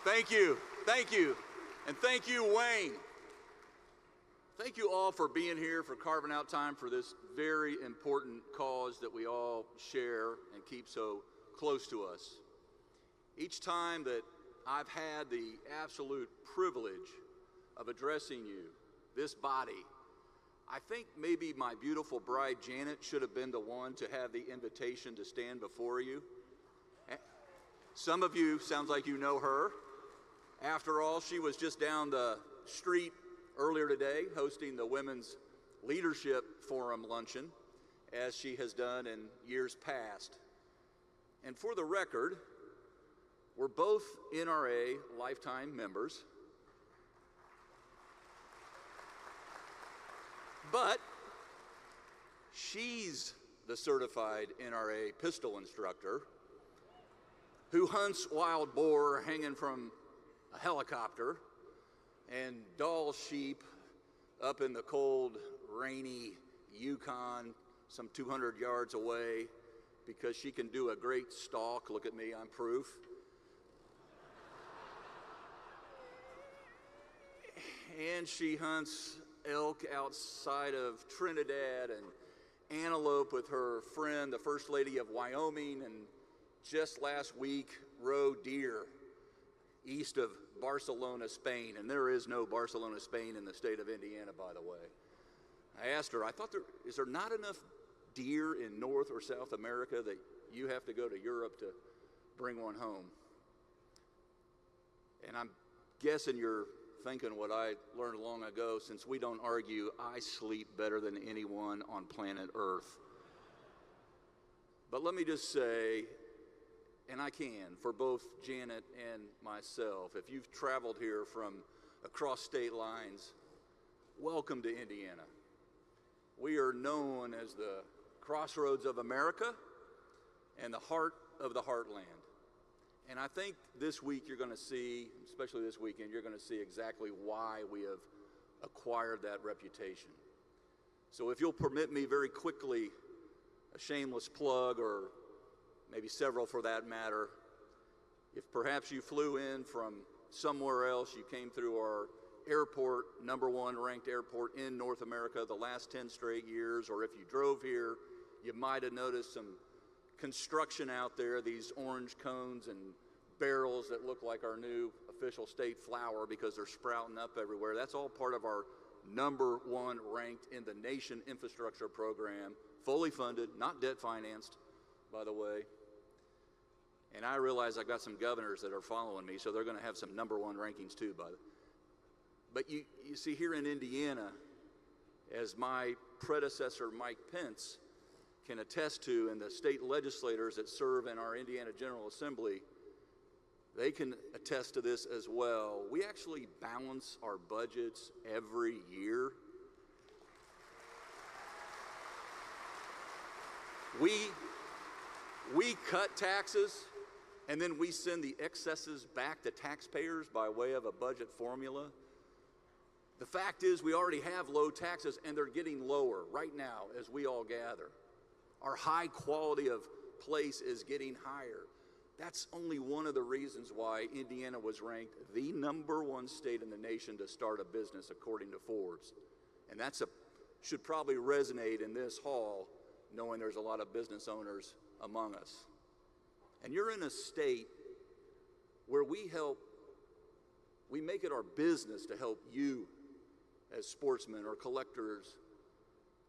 Thank you. Thank you. And thank you, Wayne. Thank you all for being here, for carving out time for this very important cause that we all share and keep so close to us. Each time that I've had the absolute privilege of addressing you, this body, I think maybe my beautiful bride Janet should have been the one to have the invitation to stand before you. Some of you, sounds like you know her. After all, she was just down the street earlier today hosting the Women's Leadership Forum luncheon, as she has done in years past. And for the record, we're both NRA lifetime members. But she's the certified NRA pistol instructor who hunts wild boar hanging from a helicopter and dolls sheep up in the cold, rainy Yukon some 200 yards away because she can do a great stalk. Look at me, I'm proof. And she hunts elk outside of Trinidad and antelope with her friend, the First Lady of Wyoming, and just last week rode deer east of Barcelona, Spain. And there is no Barcelona, Spain in the state of Indiana, by the way. I asked her, is there not enough deer in North or South America that you have to go to Europe to bring one home? And I'm guessing you're thinking what I learned long ago. Since we don't argue, I sleep better than anyone on planet Earth. But let me just say, and I can, for both Janet and myself, if you've traveled here from across state lines, welcome to Indiana. We are known as the crossroads of America and the heart of the heartland. And I think this week you're going to see, especially this weekend, you're going to see exactly why we have acquired that reputation. So if you'll permit me very quickly, a shameless plug, or maybe several for that matter. If perhaps you flew in from somewhere else, you came through our airport, #1 ranked airport in North America the last 10 straight years, or if you drove here, you might have noticed some construction out there, these orange cones and barrels that look like our new official state flower because they're sprouting up everywhere. That's all part of our #1 ranked in the nation infrastructure program, fully funded, not debt financed, by the way. And I realize I've got some governors that are following me, so they're going to have some #1 rankings too. But you see, here in Indiana, as my predecessor Mike Pence can attest to, and the state legislators that serve in our Indiana General Assembly, they can attest to this as well. We actually balance our budgets every year. We cut taxes, and then we send the excesses back to taxpayers by way of a budget formula. The fact is, we already have low taxes, and they're getting lower right now as we all gather. Our high quality of place is getting higher. That's only one of the reasons why Indiana was ranked the #1 state in the nation to start a business, according to Forbes. And that should probably resonate in this hall, knowing there's a lot of business owners among us. And you're in a state where we make it our business to help you as sportsmen or collectors.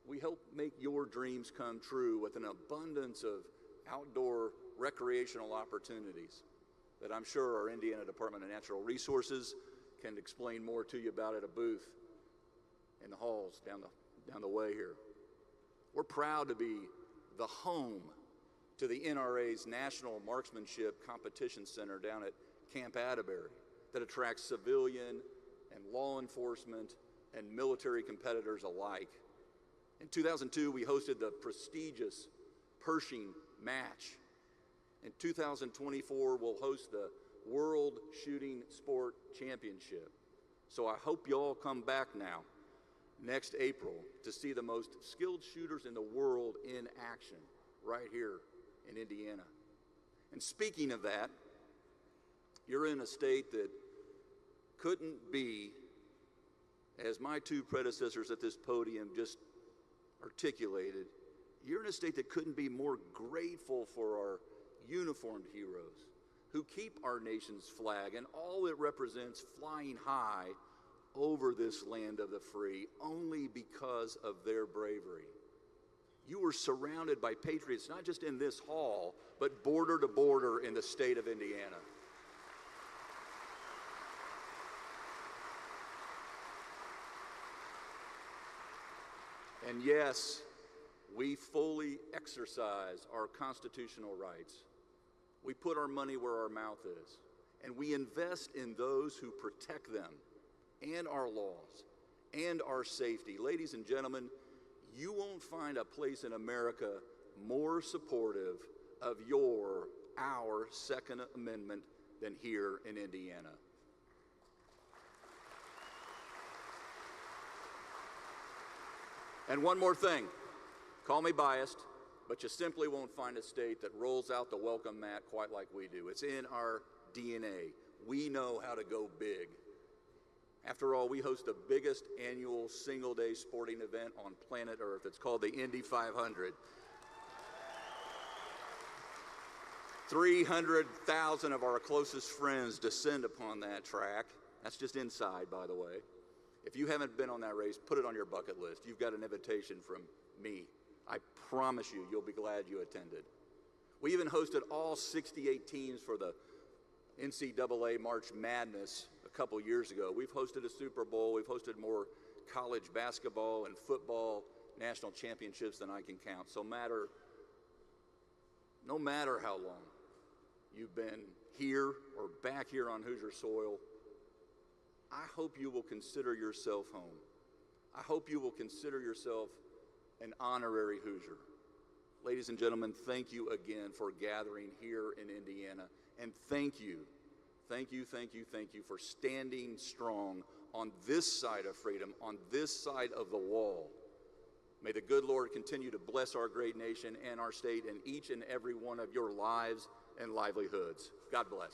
We help make your dreams come true with an abundance of outdoor recreational opportunities that I'm sure our Indiana Department of Natural Resources can explain more to you about at a booth in the halls down the way here. We're proud to be the home to the NRA's National Marksmanship Competition Center down at Camp Atterbury that attracts civilian and law enforcement and military competitors alike. In 2002, we hosted the prestigious Pershing match. In 2024, we'll host the World Shooting Sport Championship. So I hope you all come back now next April to see the most skilled shooters in the world in action right here in Indiana. And speaking of that, You're in a state that couldn't be, as my two predecessors at this podium just articulated, you're in a state that couldn't be more grateful for our uniformed heroes who keep our nation's flag and all it represents flying high over this land of the free only because of their bravery. You were surrounded by patriots, not just in this hall, but border to border in the state of Indiana. And yes, we fully exercise our constitutional rights. We put our money where our mouth is, and we invest in those who protect them and our laws and our safety. Ladies and gentlemen, you won't find a place in America more supportive of our Second Amendment than here in Indiana. And one more thing, call me biased, but you simply won't find a state that rolls out the welcome mat quite like we do. It's in our DNA. We know how to go big. After all, we host the biggest annual single-day sporting event on planet Earth. It's called the Indy 500. 300,000 of our closest friends descend upon that track. That's just inside, by the way. If you haven't been on that race, put it on your bucket list. You've got an invitation from me. I promise you, you'll be glad you attended. We even hosted all 68 teams for the NCAA March Madness a couple years ago. We've hosted a Super Bowl. We've hosted more college basketball and football national championships than I can count. So no matter how long you've been here or back here on Hoosier soil, I hope you will consider yourself home. I hope you will consider yourself an honorary Hoosier. Ladies and gentlemen, thank you again for gathering here in Indiana. And thank you for standing strong on this side of freedom, on this side of the wall. May the good Lord continue to bless our great nation and our state and each and every one of your lives and livelihoods. God bless.